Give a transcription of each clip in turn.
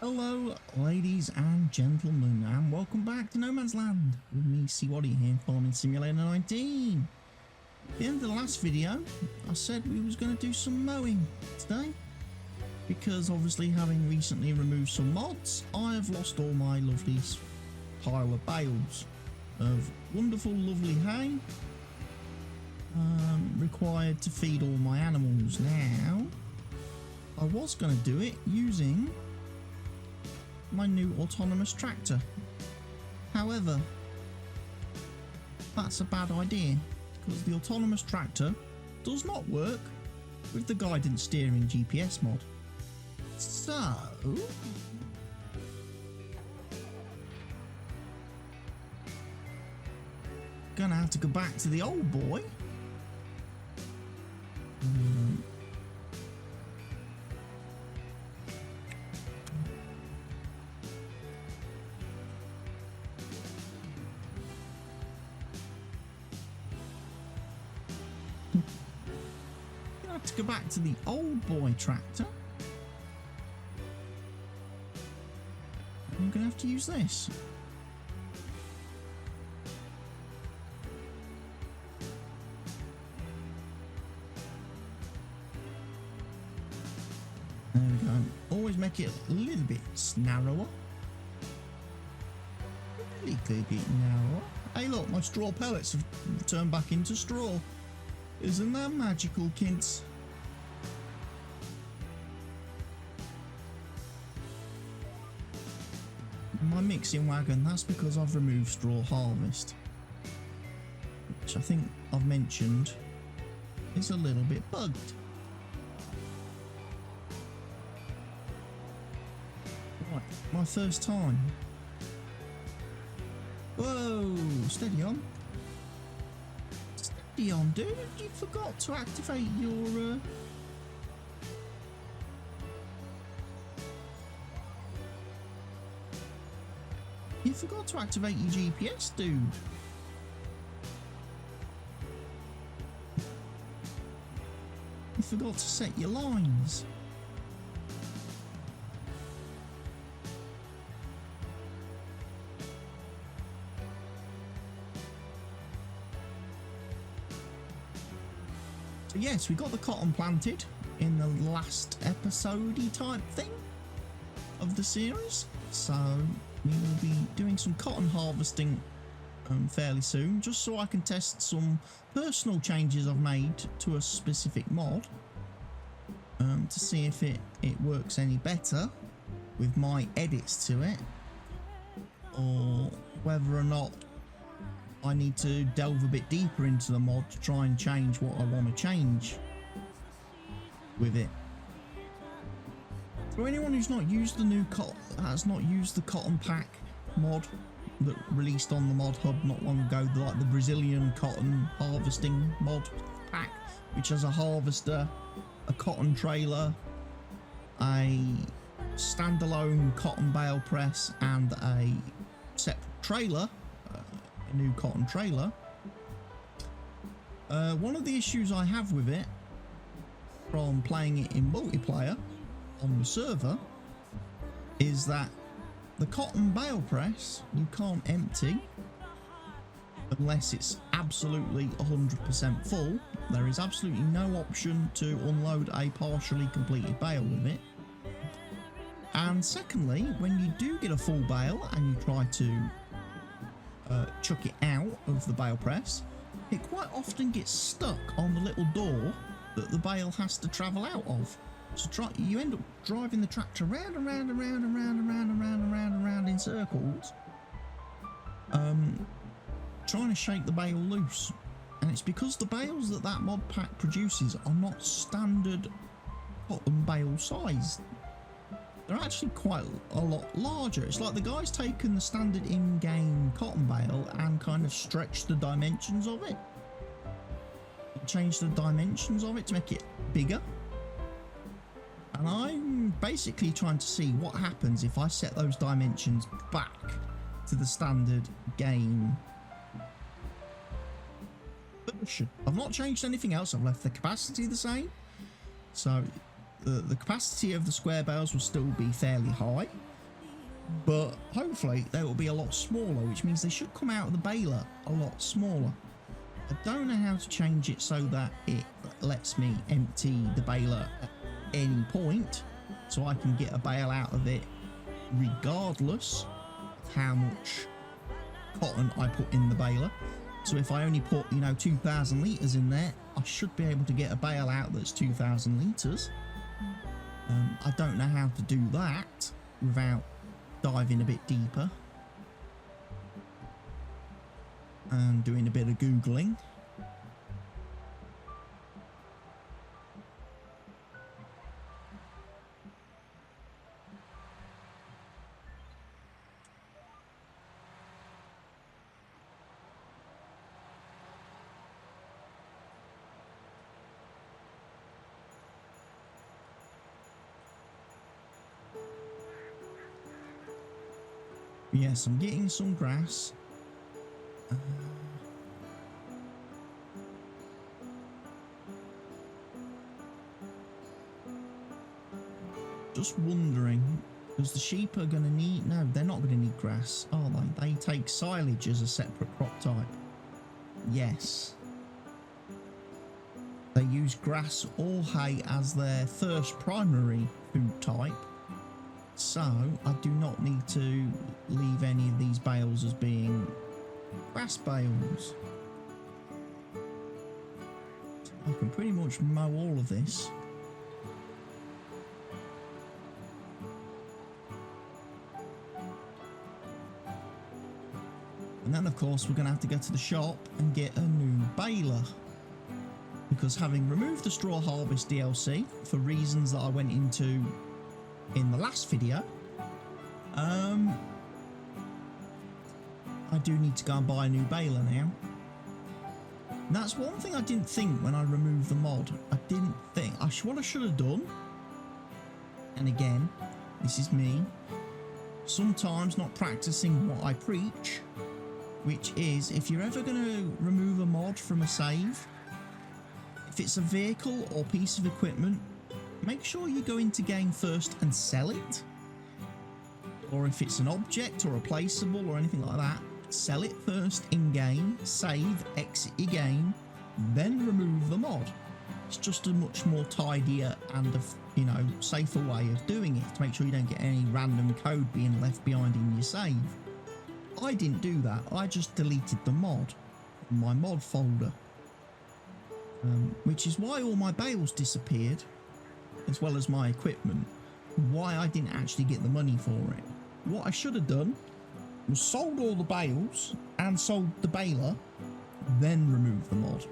Hello ladies and gentlemen, and welcome back to No Man's Land with me, cwattyeso here, Farming Simulator 19. At the end of the last video, I said we was going to do some mowing today, because obviously having recently removed some mods, I have lost all my lovely pile of bales of wonderful lovely hay required to feed all my animals. Now, I was going to do it using my new autonomous tractor. However, that's a bad idea because the autonomous tractor does not work with the guidance steering GPS mod. So, gonna have to go back to the old boy. To go back to the old boy tractor. I'm gonna have to use this. There we go. Always make it a little bit narrower. A little bit narrower. Hey look, my straw pellets have turned back into straw. Isn't that magical, kids? My mixing wagon, that's because I've removed straw harvest, which I think I've mentioned is a little bit bugged. Right, my first time. Whoa, steady on. Steady on, dude. You forgot to activate your You forgot to activate your GPS, dude. You forgot to set your lines. So yes, we got the cotton planted in the last episode-y type thing of the series. So we will be doing some cotton harvesting fairly soon, just so I can test some personal changes I've made to a specific mod to see if it works any better with my edits to it, or whether or not I need to delve a bit deeper into the mod to try and change what I want to change with it. For anyone who's not used the new has not used the cotton pack mod that released on the ModHub not long ago, like the Brazilian cotton harvesting mod pack, which has a harvester, a cotton trailer, a standalone cotton bale press, and a separate trailer, a new cotton trailer. One of the issues I have with it from playing it in multiplayer on the server is that the cotton bale press you can't empty unless it's absolutely 100% full. There is absolutely no option to unload a partially completed bale with it. And secondly, when you do get a full bale and you try to chuck it out of the bale press, it quite often gets stuck on the little door that the bale has to travel out of. So you end up driving the tractor round and round and round and round and round and round and round and round in circles, trying to shake the bale loose. And it's because the bales that mod pack produces are not standard cotton bale size. They're actually quite a lot larger. It's like the guy's taken the standard in-game cotton bale and kind of stretched the dimensions of it. Changed the dimensions of it to make it bigger. And I'm basically trying to see what happens if I set those dimensions back to the standard game version. I've not changed anything else. I've left the capacity the same. So the capacity of the square bales will still be fairly high. but hopefully they will be a lot smaller, which means they should come out of the baler a lot smaller. I don't know how to change it so that it lets me empty the baler at any point, so I can get a bale out of it regardless of how much cotton I put in the baler. So if I only put, 2,000 litres in there, I should be able to get a bale out that's 2,000 litres. I don't know how to do that without diving a bit deeper and doing a bit of Googling. Yes, I'm getting some grass. Just wondering, because the sheep are going to need... No, they're not going to need grass, are they? They take silage as a separate crop type. Yes. They use grass or hay as their first primary food type. So, I do not need to leave any of these bales as being grass bales. I can pretty much mow all of this. And then, of course, we're going to have to go to the shop and get a new baler. Because having removed the straw harvest DLC for reasons that I went into in the last video, I do need to go and buy a new baler now. And that's one thing I didn't think when I removed the mod. I didn't think what I should have done, and again, this is me sometimes not practicing what I preach, which is, if you're ever going to remove a mod from a save, if it's a vehicle or piece of equipment, make sure you go into game first and sell it. Or if it's an object or a placeable or anything like that, sell it first in game, save, exit your game, then remove the mod. It's just a much more tidier and safer way of doing it, to make sure you don't get any random code being left behind in your save. I didn't do that. I just deleted the mod from my mod folder, which is why all my bales disappeared, as well as my equipment, why I didn't actually get the money for it. What I should have done was sold all the bales and sold the baler, then removed the mod.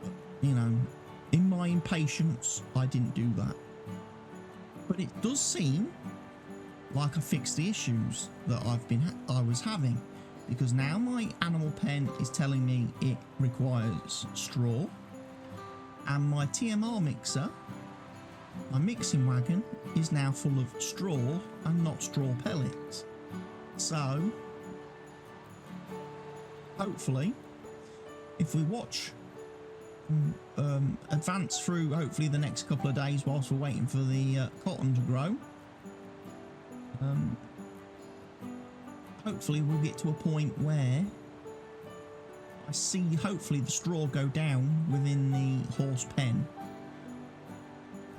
But, in my impatience, I didn't do that. But it does seem like I fixed the issues that I was having, because now my animal pen is telling me it requires straw, and my TMR mixer, my mixing wagon, is now full of straw and not straw pellets. So, hopefully, if we watch advance through hopefully the next couple of days whilst we're waiting for the cotton to grow, hopefully we'll get to a point where I see hopefully the straw go down within the horse pen,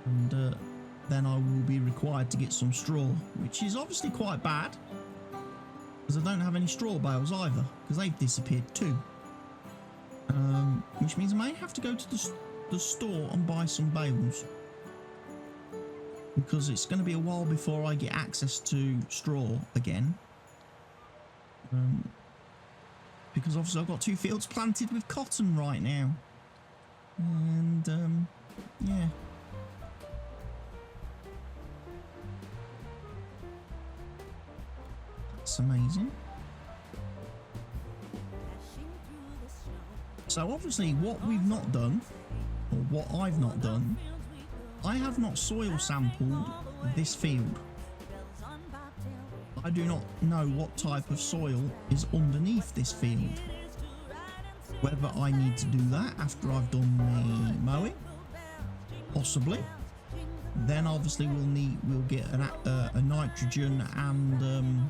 and then I will be required to get some straw, which is obviously quite bad, because I don't have any straw bales either, because they've disappeared too. Which means I may have to go to the store and buy some bales, because it's going to be a while before I get access to straw again. Because obviously I've got 2 fields planted with cotton right now, and yeah. That's amazing. So obviously what we've not done, or what I've not done, I have not soil sampled this field. I do not know what type of soil is underneath this field. Whether I need to do that after I've done the mowing, possibly. then obviously we'll get a nitrogen and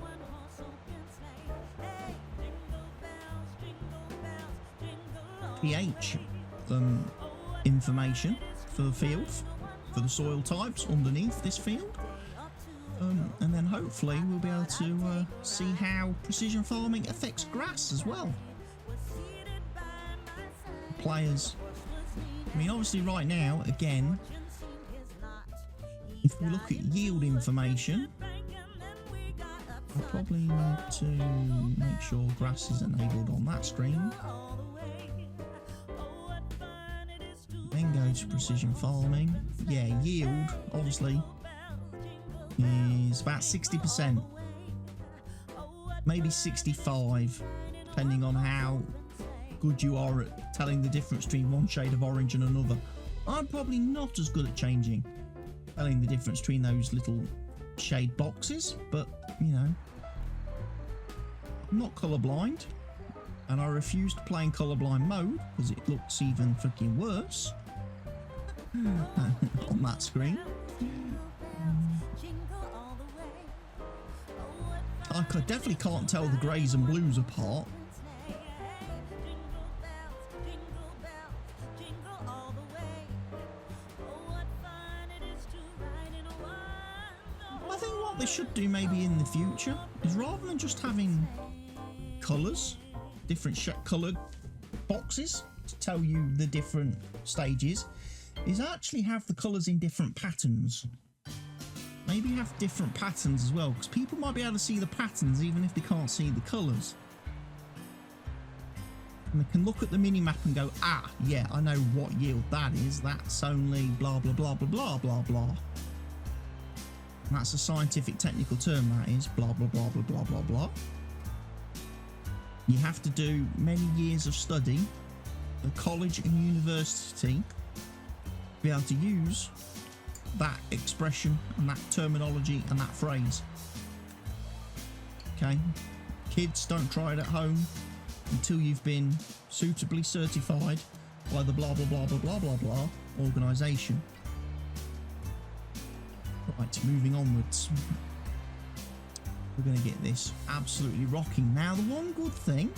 pH information for the field, for the soil types underneath this field, and then hopefully we'll be able to see how precision farming affects grass as well. Players, I mean, obviously right now, again, if we look at yield information, I probably need to make sure grass is enabled on that screen. Then go to precision farming. Yeah, yield obviously is about 60%, maybe 65, depending on how good you are at telling the difference between one shade of orange and another. I'm probably not as good at telling the difference between those little shade boxes, but you know, I'm not colourblind, and I refuse to play in colourblind mode because it looks even freaking worse on that screen. I definitely can't tell the greys and blues apart. I think what they should do maybe in the future is, rather than just having colours, different coloured boxes to tell you the different stages, is actually have the colours in different patterns. Maybe have different patterns as well, because people might be able to see the patterns even if they can't see the colours. And they can look at the mini-map and go, ah, yeah, I know what yield that is. That's only blah, blah, blah, blah, blah, blah, blah. And that's a scientific technical term, that is, blah, blah, blah, blah, blah, blah, blah. You have to do many years of study at college and university to be able to use that expression and that terminology and that phrase. Okay, kids, don't try it at home until you've been suitably certified by the blah blah blah blah blah blah blah organisation. Right, moving onwards, we're going to get this absolutely rocking. Now, the one good thing,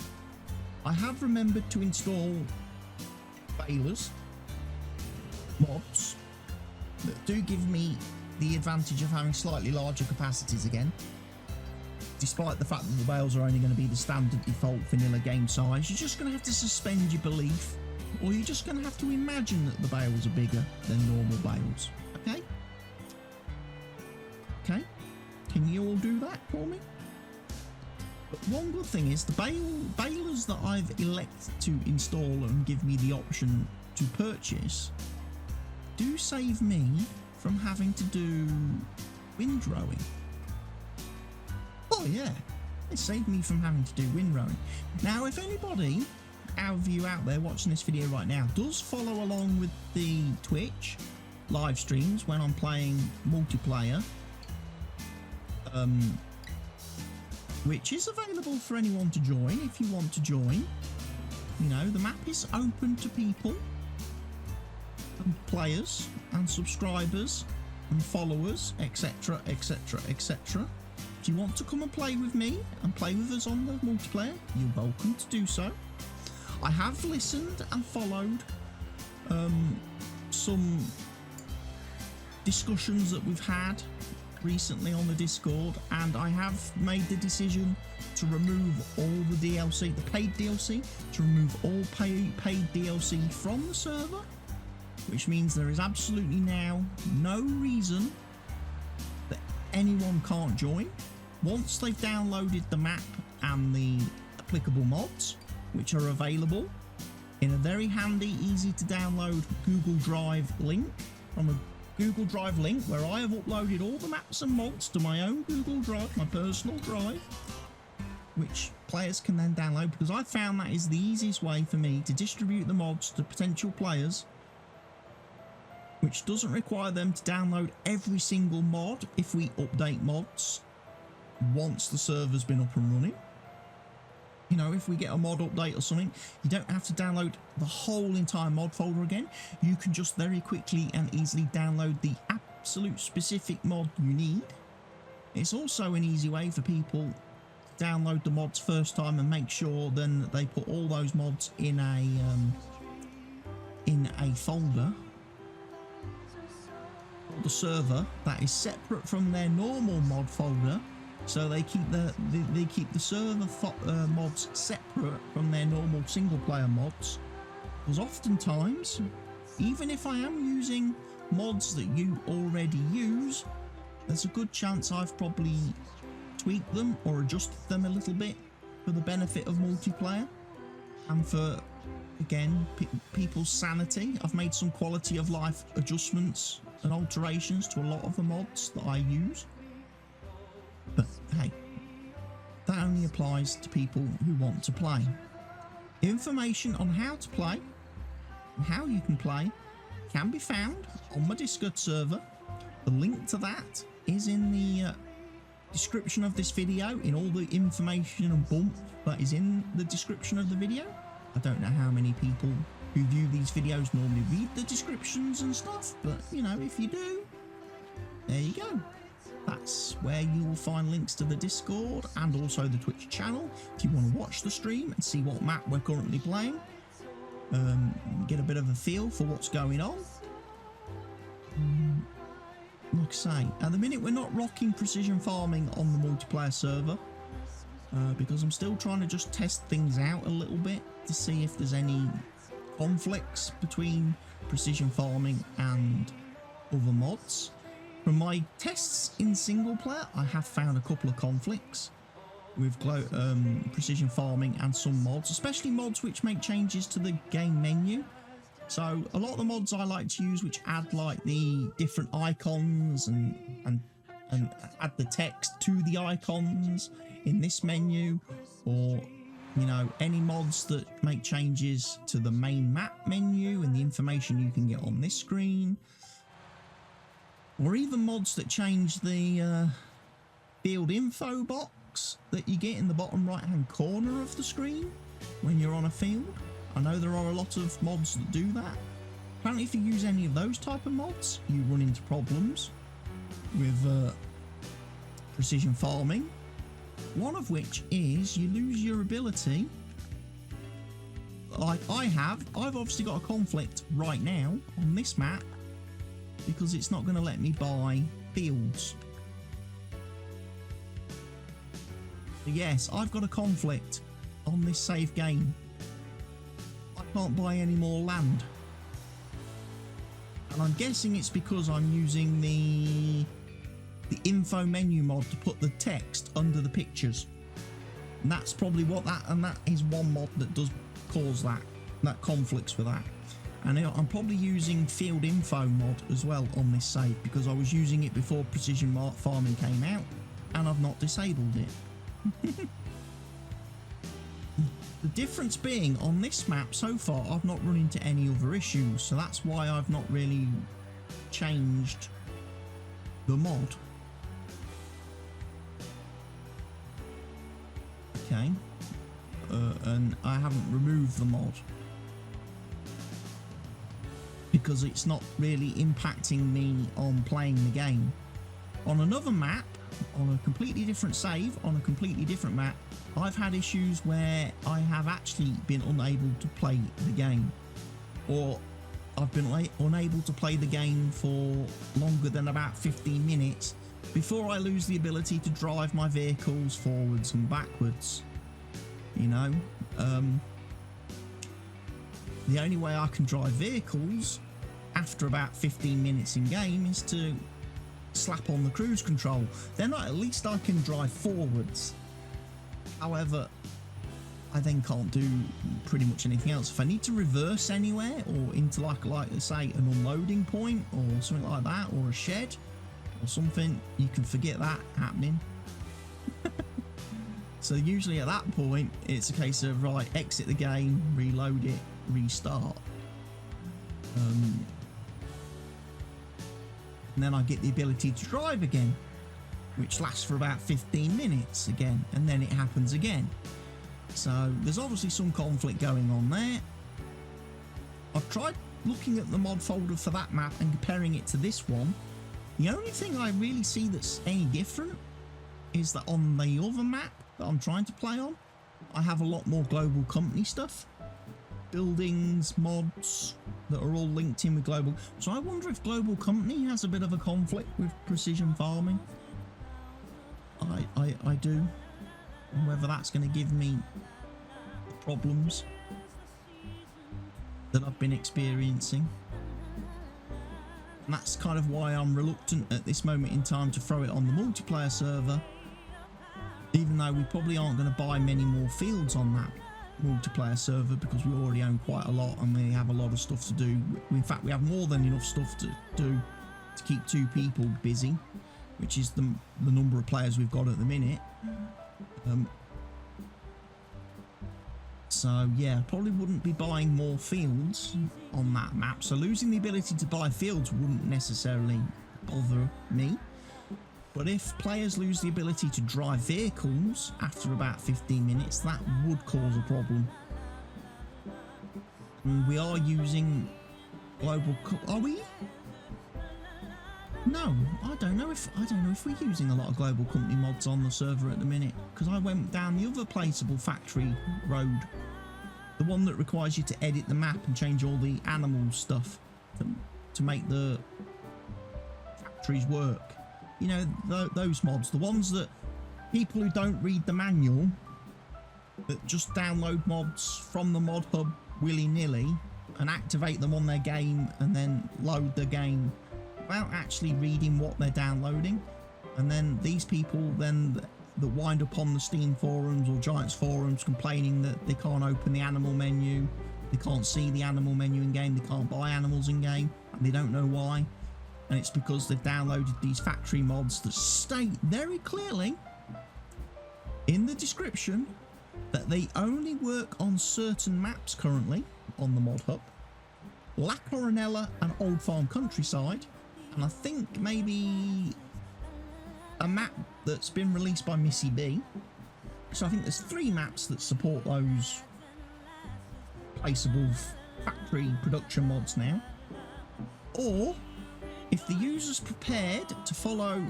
I have remembered to install balers mods that do give me the advantage of having slightly larger capacities again, despite the fact that the bales are only going to be the standard default vanilla game size. You're just going to have to suspend your belief, or you're just going to have to imagine that the bales are bigger than normal bales. Okay? Okay? Can you all do that for me? But one good thing is the balers that I've elected to install and give me the option to purchase do save me from having to do windrowing. Oh yeah, they save me from having to do windrowing. Now, if anybody of you out there watching this video right now does follow along with the Twitch live streams when I'm playing multiplayer, which is available for anyone to join if you want to join. You know, the map is open to people and players and subscribers and followers, etc, etc, etc. If you want to come and play with me and play with us on the multiplayer, you're welcome to do so. I have listened and followed some discussions that we've had recently on the Discord, and I have made the decision to remove all the DLC, the paid DLC, to remove all paid DLC from the server, which means there is absolutely now no reason that anyone can't join. Once they've downloaded the map and the applicable mods, which are available in a very handy, easy to download Google Drive link, from a Google Drive link where I have uploaded all the maps and mods to my own Google Drive, my personal drive, which players can then download, because I found that is the easiest way for me to distribute the mods to potential players, which doesn't require them to download every single mod if we update mods once the server's been up and running. You know, if we get a mod update or something, you don't have to download the whole entire mod folder again. You can just very quickly and easily download the absolute specific mod you need. It's also an easy way for people to download the mods first time and make sure then that they put all those mods in a folder, the server that is separate from their normal mod folder, so they keep the server mods separate from their normal single player mods. Because oftentimes, even if I am using mods that you already use, there's a good chance I've probably tweaked them or adjusted them a little bit for the benefit of multiplayer and for, again, people's sanity. I've made some quality of life adjustments and alterations to a lot of the mods that I use. But hey, that only applies to people who want to play. Information on how to play and how you can play can be found on my Discord server. The link to that is in the description of this video, in all the information and bump that is in the description of the video. I don't know how many people who view these videos normally read the descriptions and stuff, but you know, if you do, there you go. That's where you will find links to the Discord and also the Twitch channel if you want to watch the stream and see what map we're currently playing. Get a bit of a feel for what's going on. Like I say, at the minute we're not rocking precision farming on the multiplayer server because I'm still trying to just test things out a little bit to see if there's any conflicts between precision farming and other mods. From my tests in single player, I have found a couple of conflicts with precision farming and some mods, especially mods which make changes to the game menu. So a lot of the mods I like to use which add like the different icons and add the text to the icons in this menu, or you know, any mods that make changes to the main map menu and the information you can get on this screen, or even mods that change the field info box that you get in the bottom right hand corner of the screen when you're on a field. I know there are a lot of mods that do that. Apparently if you use any of those type of mods, you run into problems with precision farming. One of which is you lose your ability, like I've obviously got a conflict right now on this map because it's not going to let me buy fields. But yes, I've got a conflict on this save game. I can't buy any more land. And I'm guessing it's because I'm using the info menu mod to put the text under the pictures. And that's probably what that is one mod that does cause that conflicts with that. And I'm probably using field info mod as well on this save because I was using it before precision farming came out and I've not disabled it. The difference being on this map so far I've not run into any other issues, so that's why I've not really changed the mod. Okay, and I haven't removed the mod because it's not really impacting me on playing the game. On another map, on a completely different save, on a completely different map, I've had issues where I have actually been unable to play the game, or I've been unable to play the game for longer than about 15 minutes before I lose the ability to drive my vehicles forwards and backwards. You know, the only way I can drive vehicles after about 15 minutes in game is to slap on the cruise control. Then at least I can drive forwards. However, I then can't do pretty much anything else. If I need to reverse anywhere or into like say an unloading point or something like that, or a shed or something, you can forget that happening. So usually at that point it's a case of right, exit the game, reload it, restart. And then I get the ability to drive again, which lasts for about 15 minutes again, and then it happens again. So there's obviously some conflict going on there. I've tried looking at the mod folder for that map and comparing it to this one. The only thing I really see that's any different is that on the other map that I'm trying to play on, I have a lot more global company stuff. Buildings, mods that are all linked in with global. So I wonder if global company has a bit of a conflict with precision farming. I do. And whether that's going to give me the problems that I've been experiencing. And that's kind of why I'm reluctant at this moment in time to throw it on the multiplayer server, even though we probably aren't going to buy many more fields on that multiplayer server because we already own quite a lot and we have a lot of stuff to do. In fact, we have more than enough stuff to do to keep 2 people busy, which is the number of players we've got at the minute. So yeah, probably wouldn't be buying more fields on that map. So losing the ability to buy fields wouldn't necessarily bother me. But if players lose the ability to drive vehicles after about 15 minutes, that would cause a problem. And we are using global. Are we? No, I don't know if we're using a lot of global company mods on the server at the minute, because I went down the other placeable factory road, the one that requires you to edit the map and change all the animal stuff to make the factories work. You know, those mods, the ones that people who don't read the manual, that just download mods from the ModHub willy-nilly and activate them on their game and then load the game without actually reading what they're downloading. And then these people then that wind up on the Steam forums or Giants forums complaining that they can't open the animal menu, they can't see the animal menu in game, they can't buy animals in game, and they don't know why. And it's because they've downloaded these factory mods that state very clearly in the description that they only work on certain maps currently on the ModHub, La Coronella and Old Farm Countryside, and I think maybe a map that's been released by Missy B. So I think there's 3 maps that support those placeable factory production mods now. Or if the user's prepared to follow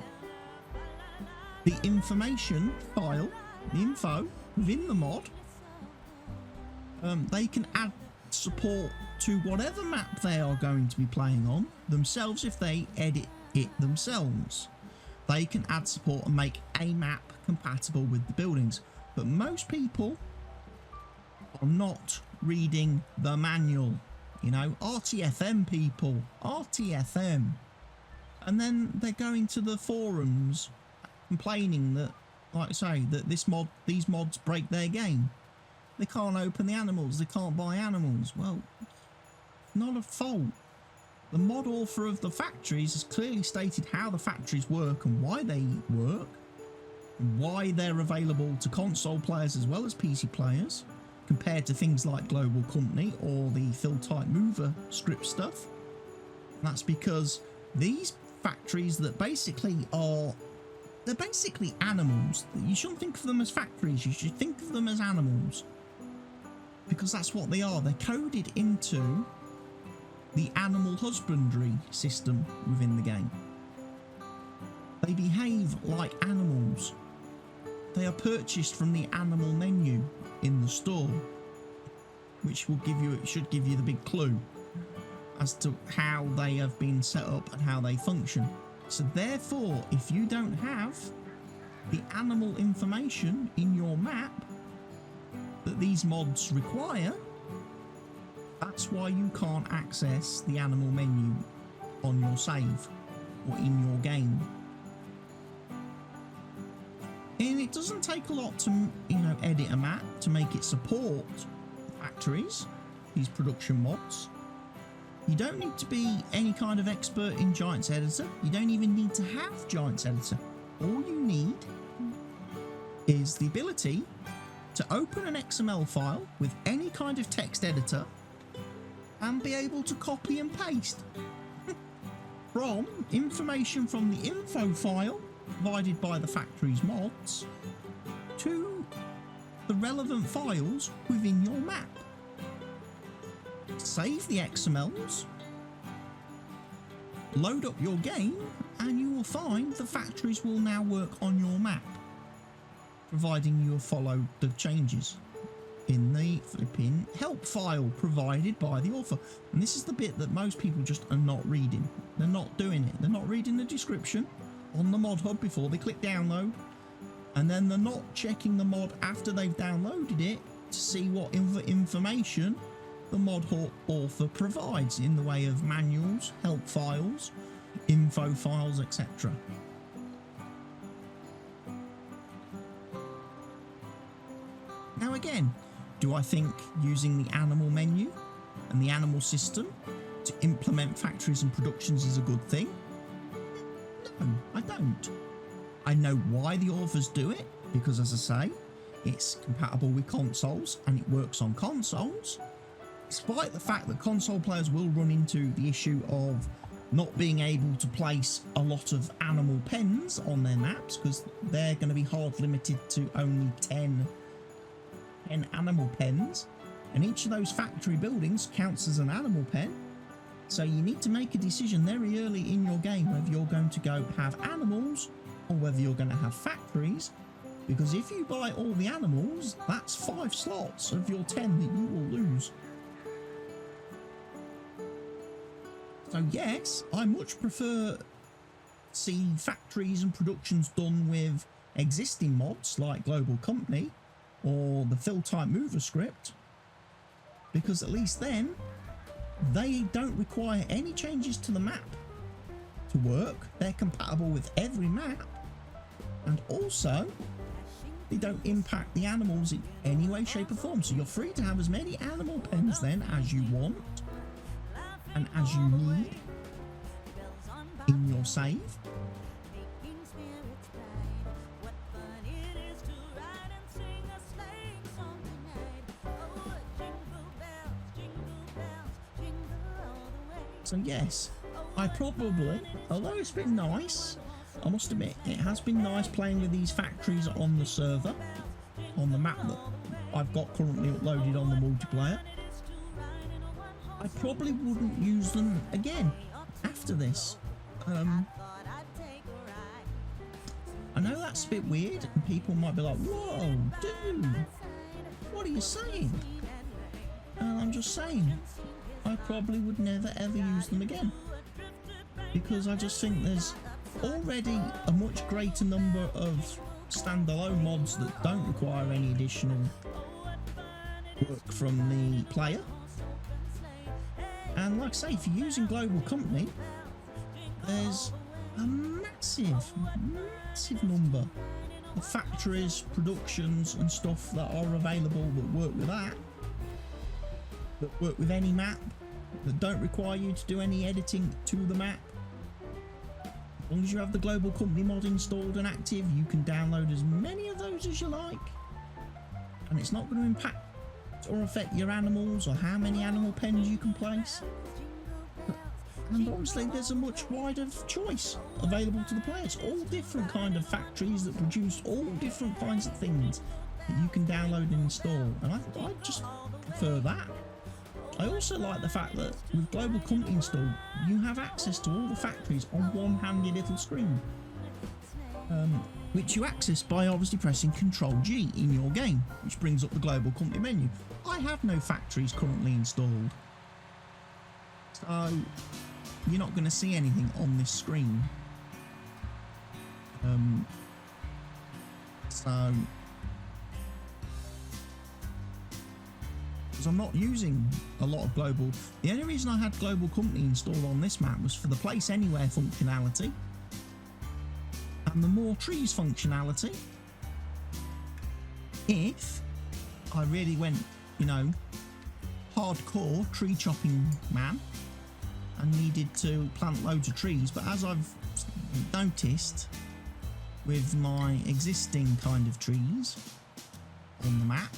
the information file, the info within the mod, they can add support to whatever map they are going to be playing on themselves. If they edit it themselves, they can add support and make a map compatible with the buildings. But most people are not reading the manual. You know, RTFM people, RTFM. And then they're going to the forums complaining that, like I say, that these mods break their game. They can't open the animals, they can't buy animals. Well, not a fault. The mod author of the factories has clearly stated how the factories work and why they work, and why they're available to console players as well as PC players, compared to things like Global Company or the Fill Type Mover script stuff. And that's because these factories that basically they're basically animals. You shouldn't think of them as factories, you should think of them as animals, because that's what they are. They're coded into the animal husbandry system within the game. They behave like animals. They are purchased from the animal menu in the store, which should give you the big clue as to how they have been set up and how they function. So therefore, if you don't have the animal information in your map that these mods require, that's why you can't access the animal menu on your save or in your game. And it doesn't take a lot to, you know, edit a map to make it support factories, these production mods. You don't need to be any kind of expert in Giants Editor. You don't even need to have Giants Editor. All you need is the ability to open an XML file with any kind of text editor and be able to copy and paste from information from the info file provided by the factory's mods to the relevant files within your map. Save the XMLs, load up your game, and you will find the factories will now work on your map, providing you have followed the changes in the flipping help file provided by the author. And this is the bit that most people just are not reading. They're not doing it. They're not reading the description on the ModHub before they click download, and then they're not checking the mod after they've downloaded it to see what information the mod author provides in the way of manuals, help files, info files, etc. Now again, do I think using the animal menu and the animal system to implement factories and productions is a good thing? No, I don't. I know why the authors do it, because as I say, it's compatible with consoles and it works on consoles, despite the fact that console players will run into the issue of not being able to place a lot of animal pens on their maps, because they're going to be hard limited to only 10 animal pens, and each of those factory buildings counts as an animal pen. So you need to make a decision very early in your game whether you're going to go have animals or whether you're going to have factories, because if you buy all the animals, that's 5 slots of your 10 that you will lose. So yes, I much prefer see factories and productions done with existing mods like Global Company or the fill type mover script, because at least then they don't require any changes to the map to work. They're compatible with every map, and also they don't impact the animals in any way, shape or form. So you're free to have as many animal pens then as you want and as you need in your save. So yes, I probably, although it's been nice, I must admit, it has been nice playing with these factories on the server, on the map that I've got currently uploaded on the multiplayer. I probably wouldn't use them again after this. I know that's a bit weird, and people might be like, whoa, dude, what are you saying? And I'm just saying, I probably would never ever use them again, because I just think there's already a much greater number of standalone mods that don't require any additional work from the player. And like I say, if you're using Global Company, there's a massive number of factories, productions and stuff that are available that work with that work with any map, that don't require you to do any editing to the map. As long as you have the Global Company mod installed and active, you can download as many of those as you like, and it's not going to impact or affect your animals or how many animal pens you can place. And obviously there's a much wider choice available to the players, all different kind of factories that produce all different kinds of things that you can download and install, and I just prefer that. I also like the fact that with Global Company installed, you have access to all the factories on one handy little screen, which you access by obviously pressing Ctrl-G in your game, which brings up the Global Company menu. I have no factories currently installed, so you're not going to see anything on this screen. Because I'm not using a lot of global. The only reason I had Global Company installed on this map was for the place anywhere functionality and the more trees functionality. If I really went, you know, hardcore tree chopping man and needed to plant loads of trees, but as I've noticed with my existing kind of trees on the map,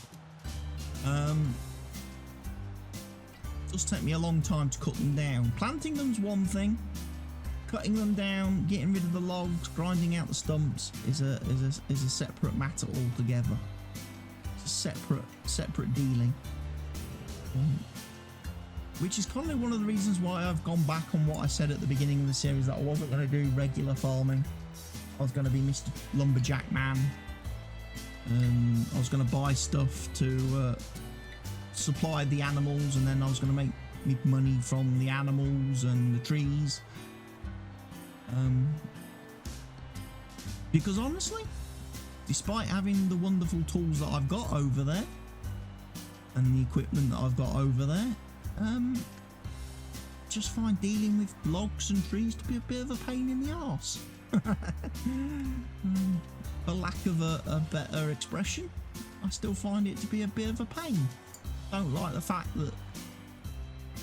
it does take me a long time to cut them down. Planting them's one thing, cutting them down, getting rid of the logs, grinding out the stumps is a separate matter altogether. It's a separate dealing. which is kind of one of the reasons why I've gone back on what I said at the beginning of the series, that I wasn't going to do regular farming. I was going to be Mr. Lumberjack Man. I was going to buy stuff to supply the animals, and then I was going to make money from the animals and the trees. Because honestly, despite having the wonderful tools that I've got over there and the equipment that I've got over there, just find dealing with logs and trees to be a bit of a pain in the arse. For lack of a better expression, I still find it to be a bit of a pain. Don't like the fact that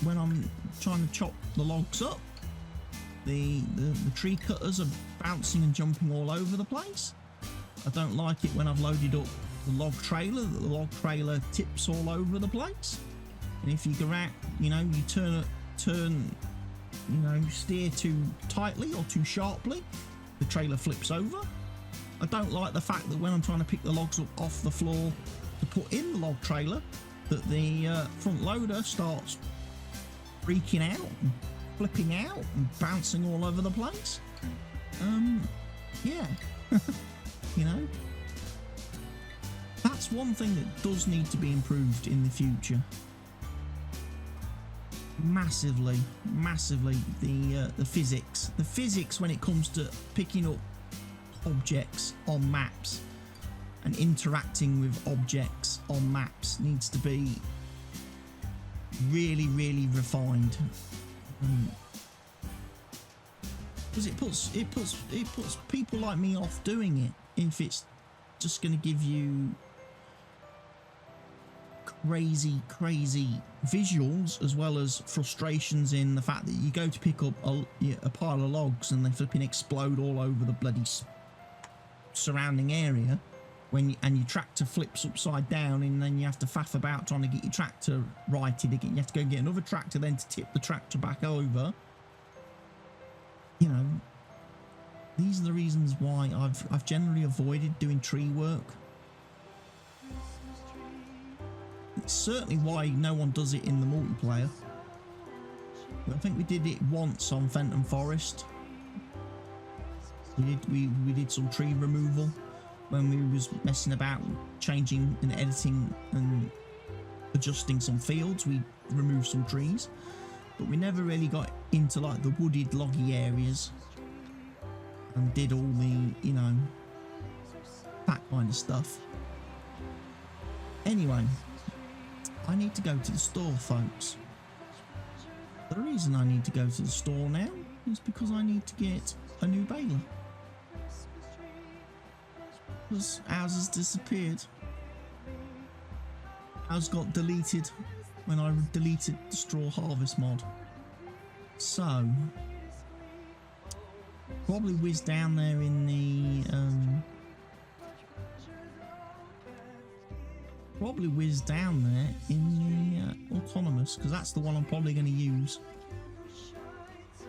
when I'm trying to chop the logs up, the tree cutters are bouncing and jumping all over the place. I don't like it when I've loaded up the log trailer, that the log trailer tips all over the place. And if you go out, you steer too tightly or too sharply, the trailer flips over. I don't like the fact that when I'm trying to pick the logs up off the floor to put in the log trailer, that the front loader starts freaking out and flipping out and bouncing all over the place. Yeah. That's one thing that does need to be improved in the future. Massively, the physics when it comes to picking up objects on maps and interacting with objects on maps needs to be really refined, because it puts people like me off doing it if it's just going to give you crazy visuals, as well as frustrations in the fact that you go to pick up a pile of logs and they flipping explode all over the bloody surrounding area, and your tractor flips upside down, and then you have to faff about trying to get your tractor righted again. You have to go and get another tractor then to tip the tractor back over. These are the reasons why I've generally avoided doing tree work. It's certainly why no one does it in the multiplayer. I think we did it once on Fenton Forest. We did some tree removal when we was messing about changing and editing and adjusting some fields. We removed some trees, but we never really got into like the wooded loggy areas and did all the that kind of stuff. Anyway, I need to go to the store, folks. The reason I need to go to the store now is because I need to get a new baler, because ours has disappeared. Ours got deleted when I deleted the straw harvest mod. So probably whiz down there in the autonomous, because that's the one I'm probably going to use.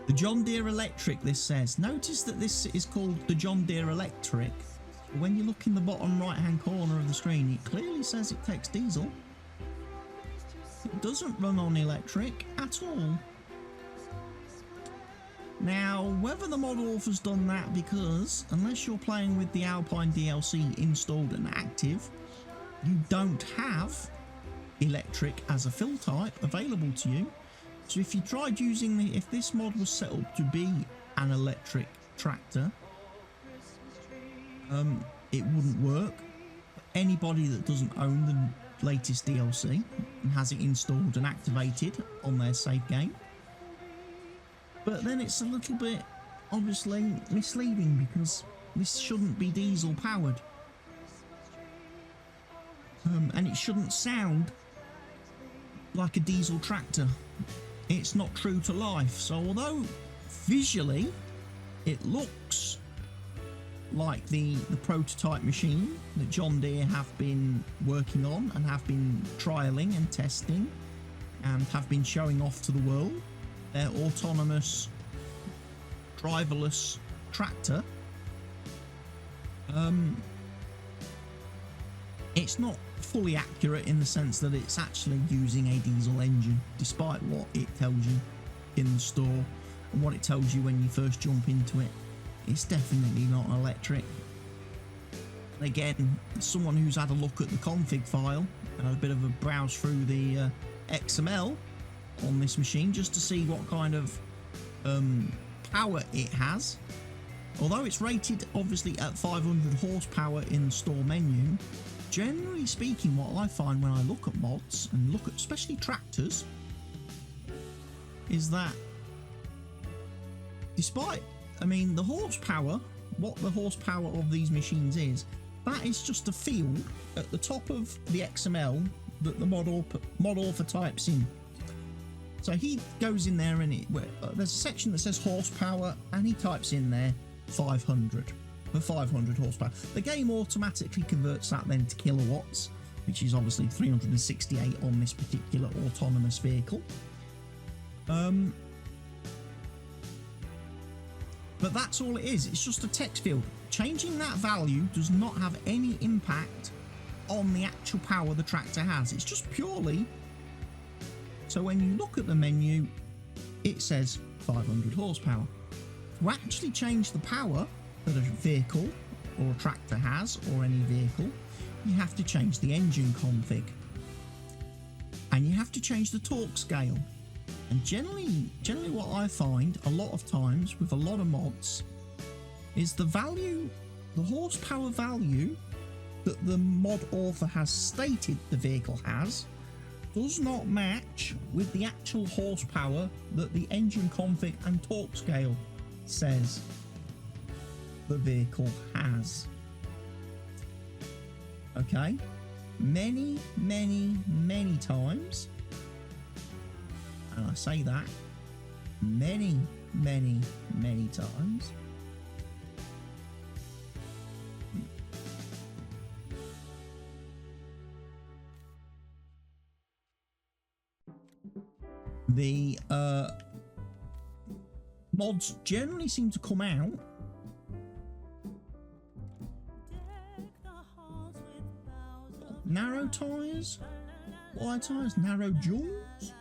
The John Deere Electric, this says. Notice that this is called the John Deere Electric. When you look in the bottom right hand corner of the screen, it clearly says it takes diesel. It doesn't run on electric at all. Now, whether the mod author's done that, because unless you're playing with the Alpine DLC installed and active, you don't have electric as a fill type available to you. So if you tried using if this mod was set up to be an electric tractor, it wouldn't work. Anybody that doesn't own the latest DLC and has it installed and activated on their save game. But then it's a little bit obviously misleading, because this shouldn't be diesel powered. And it shouldn't sound like a diesel tractor. It's not true to life. So although visually it looks like the prototype machine that John Deere have been working on and have been trialling and testing and have been showing off to the world, their autonomous driverless tractor, it's not fully accurate in the sense that it's actually using a diesel engine, despite what it tells you in the store and what it tells you when you first jump into it. It's definitely not electric. And again, someone who's had a look at the config file and a bit of a browse through the XML on this machine just to see what kind of power it has. Although it's rated obviously at 500 horsepower in the store menu, generally speaking, what I find when I look at mods and look at especially tractors is that despite, I mean, the horsepower, what the horsepower of these machines is, that is just a field at the top of the XML that the mod author types in. So he goes in there and there's a section that says horsepower and he types in there 500 for 500 horsepower. The game automatically converts that then to kilowatts, which is obviously 368 on this particular autonomous vehicle. But that's all it is. It's just a text field. Changing that value does not have any impact on the actual power the tractor has. It's just purely, so when you look at the menu, it says 500 horsepower. To actually change the power that a vehicle or a tractor has, or any vehicle, you have to change the engine config. And you have to change the torque scale. And generally what I find a lot of times with a lot of mods is the horsepower value that the mod author has stated the vehicle has does not match with the actual horsepower that the engine config and torque scale says the vehicle has. Okay, many times, and I say that many times, the mods generally seem to come out narrow tyres, wide tyres, narrow jewels.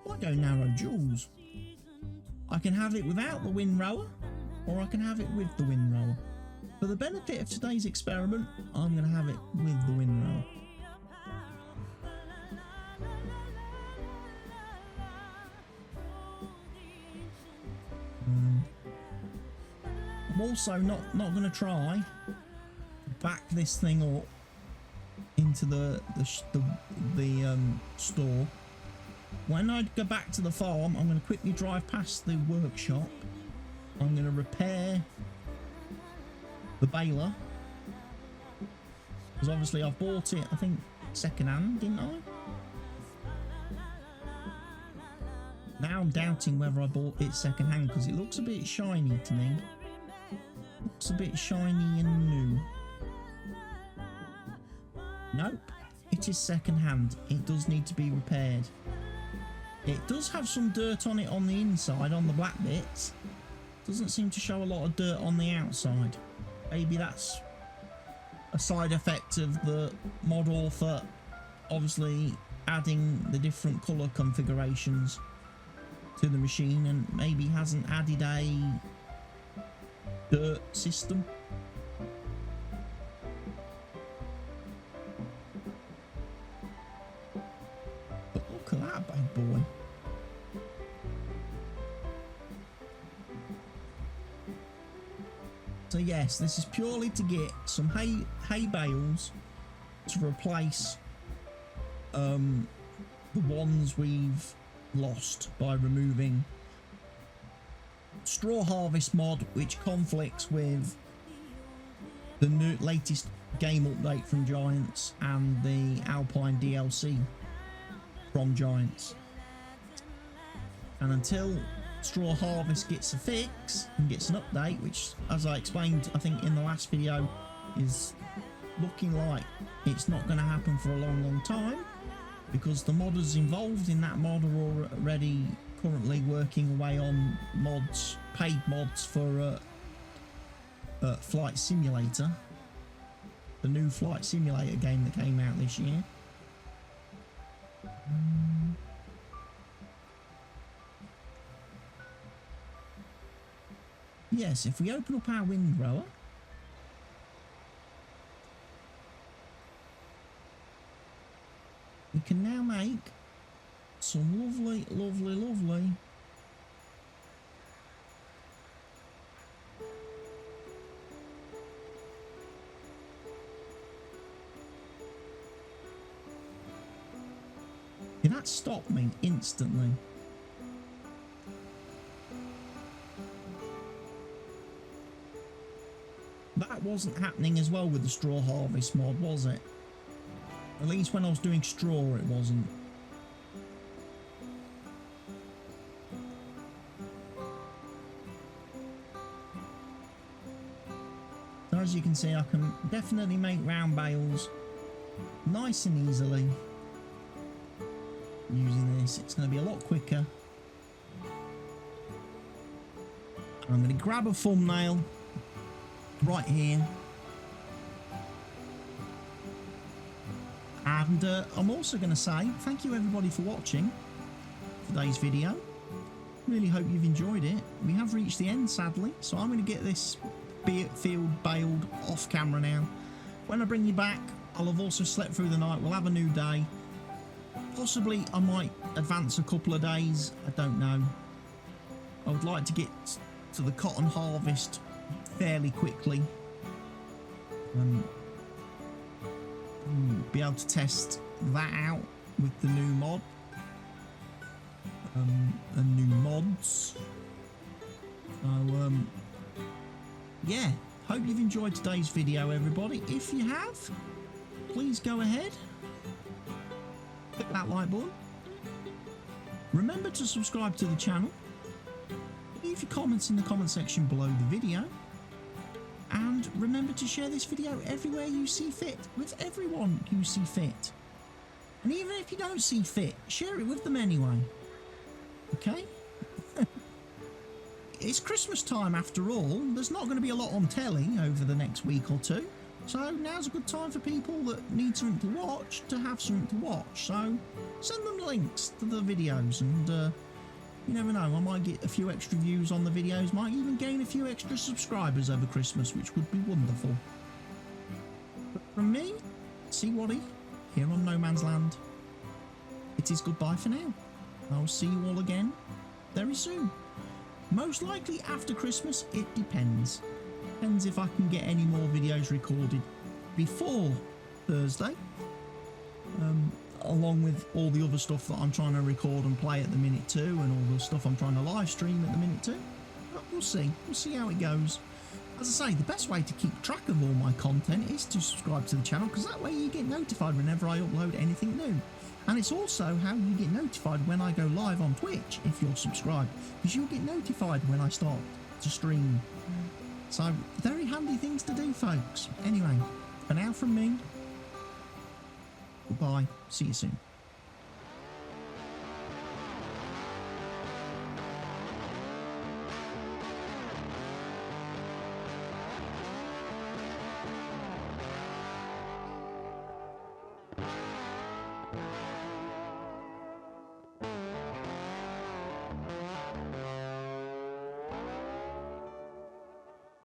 I go narrow jewels. I can have it without the windrower, or I can have it with the windrower. For the benefit of today's experiment, I'm going to have it with the windrower. I'm also not going to try to back this thing up into the store. When I go back to the farm, I'm going to quickly drive past the workshop. I'm going to repair the baler, because obviously I've bought it, I think, second hand, didn't I? Now I'm doubting whether I bought it second hand, because it looks a bit shiny to me. Looks a bit shiny and new. Nope, it is second hand. It does need to be repaired. It does have some dirt on it on the inside, on the black bits. Doesn't seem to show a lot of dirt on the outside. Maybe that's a side effect of the mod author obviously adding the different colour configurations to the machine, and maybe hasn't added a dirt system. But look at that bad boy. So yes, this is purely to get some hay bales to replace the ones we've lost by removing straw harvest mod, which conflicts with the latest game update from Giants and the Alpine DLC from Giants. And until straw harvest gets a fix and gets an update, which, as I explained I think in the last video, is looking like it's not going to happen for a long time, because the modders involved in that mod are already currently working away on mods, paid mods for Flight Simulator. the new flight simulator game that came out this year. Yes, if we open up our windrower, we can now make some lovely, lovely, lovely that stopped me instantly. That wasn't happening as well with the straw harvest mod, was it? At least when I was doing straw, it wasn't. So as you can see, I can definitely make round bales nice and easily using this. It's going to be a lot quicker. I'm going to grab a thumbnail right here, and I'm also going to say thank you everybody for watching today's video. Really hope you've enjoyed it. We have reached the end, sadly, so I'm going to get this field baled off camera now. When I bring you back, I'll have also slept through the night. We'll have a new day. Possibly I might advance a couple of days, I don't know. I would like to get to the cotton harvest fairly quickly. Be able to test that out with the new mod and new mods. So yeah, hope you've enjoyed today's video, everybody. If you have, please go ahead, click that like button. Remember to subscribe to the channel. Leave your comments in the comment section below the video. And remember to share this video everywhere you see fit, with everyone you see fit. And even if you don't see fit, share it with them anyway. Okay? It's Christmas time after all. There's not going to be a lot on telly over the next week or two. So now's a good time for people that need something to watch to have something to watch. So send them links to the videos, and you never know, I might get a few extra views on the videos, might even gain a few extra subscribers over Christmas, which would be wonderful. But from me, cwattye, here on No Man's Land, it is goodbye for now. I'll see you all again very soon. Most likely after Christmas, it depends. Depends if I can get any more videos recorded before Thursday, along with all the other stuff that I'm trying to record and play at the minute too, and all the stuff I'm trying to live stream at the minute too. But we'll see how it goes. As I say, the best way to keep track of all my content is to subscribe to the channel, because that way you get notified whenever I upload anything new. And it's also how you get notified when I go live on Twitch if you're subscribed, because you'll get notified when I start to stream. So very handy things to do, folks. Anyway, for now from me, goodbye, see you soon.